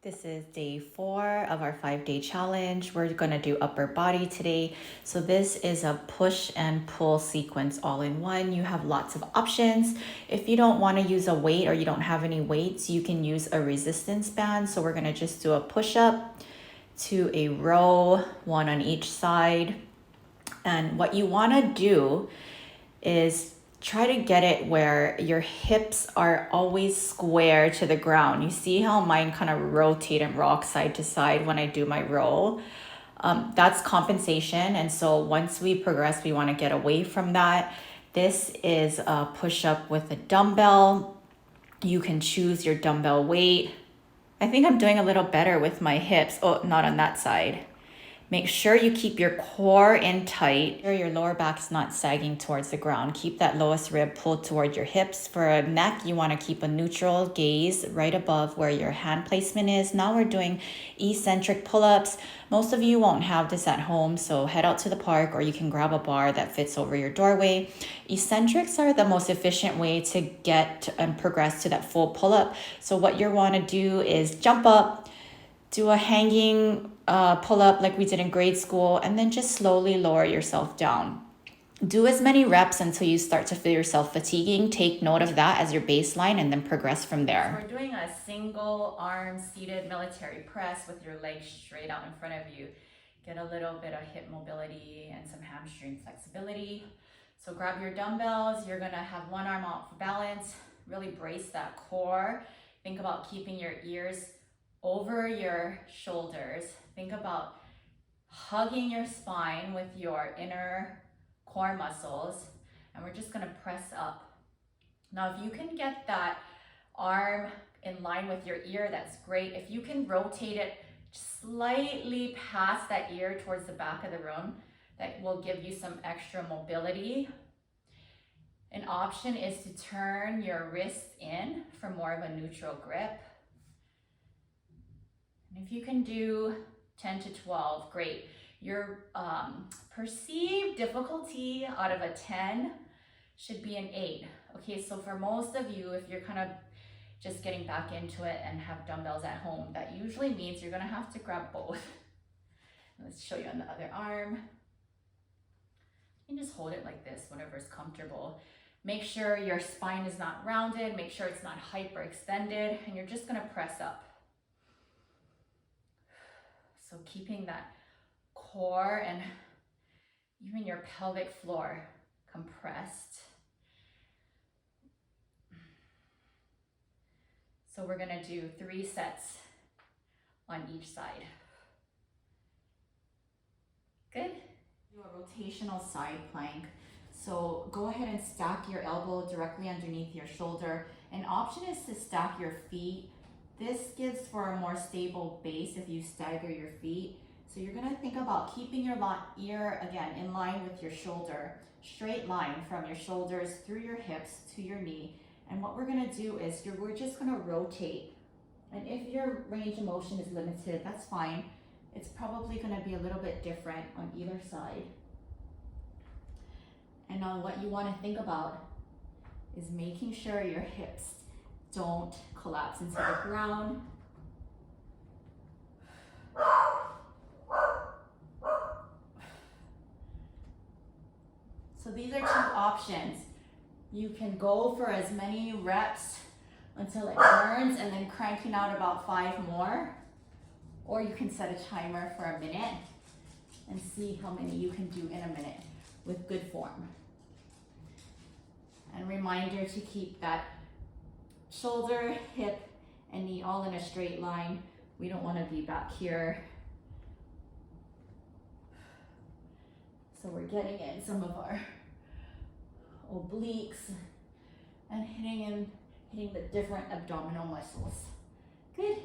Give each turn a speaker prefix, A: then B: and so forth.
A: This is day 4 of our 5-day challenge. We're gonna do upper body today. So this is a push and pull sequence all in one. You have lots of options. If you don't wanna use a weight or you don't have any weights, you can use a resistance band. So we're gonna just do a push up to a row, one on each side. And what you wanna do is try to get it where your hips are always square to the ground. You see how mine kind of rotate and rock side to side when I do my row? That's compensation. And so once we progress, we want to get away from that. This is a push up with a dumbbell. You can choose your dumbbell weight. I think I'm doing a little better with my hips. Oh, not on that side. Make sure you keep your core in tight. Your lower back's not sagging towards the ground. Keep that lowest rib pulled toward your hips. For a neck, you want to keep a neutral gaze right above where your hand placement is. Now we're doing eccentric pull-ups. Most of you won't have this at home, so head out to the park or you can grab a bar that fits over your doorway. Eccentrics are the most efficient way to get and progress to that full pull-up. So what you want to do is jump up, do a hanging pull up like we did in grade school, and then just slowly lower yourself down. Do as many reps until you start to feel yourself fatiguing. Take note of that as your baseline and then progress from there. So we're doing a single arm seated military press with your legs straight out in front of you. Get a little bit of hip mobility and some hamstring flexibility. So grab your dumbbells. You're gonna have one arm out for balance. Really brace that core. Think about keeping your ears over your shoulders. Think about hugging your spine with your inner core muscles, and we're just gonna press up. Now, if you can get that arm in line with your ear, that's great. If you can rotate it slightly past that ear towards the back of the room, that will give you some extra mobility. An option is to turn your wrists in for more of a neutral grip. And if you can do 10 to 12, great. Your perceived difficulty out of a 10 should be an 8. Okay, so for most of you, if you're kind of just getting back into it and have dumbbells at home, that usually means you're gonna have to grab both. Let's show you on the other arm. You can just hold it like this, whatever's comfortable. Make sure your spine is not rounded, make sure it's not hyperextended, and you're just gonna press up. So keeping that core and even your pelvic floor compressed. So we're gonna do 3 sets on each side. Good? Do a rotational side plank. So go ahead and stack your elbow directly underneath your shoulder. An option is to stack your feet. This gives for a more stable base if you stagger your feet. So you're gonna think about keeping your ear, again, in line with your shoulder, straight line from your shoulders through your hips to your knee. And what we're gonna do is we're just gonna rotate. And if your range of motion is limited, that's fine. It's probably gonna be a little bit different on either side. And now what you wanna think about is making sure your hips don't collapse into the ground. So these are 2 options. You can go for as many reps until it burns and then cranking out about 5 more. Or you can set a timer for a minute and see how many you can do in a minute with good form. And reminder to keep that shoulder, hip, and knee all in a straight line. We don't want to be back here. So we're getting in some of our obliques and hitting the different abdominal muscles. Good.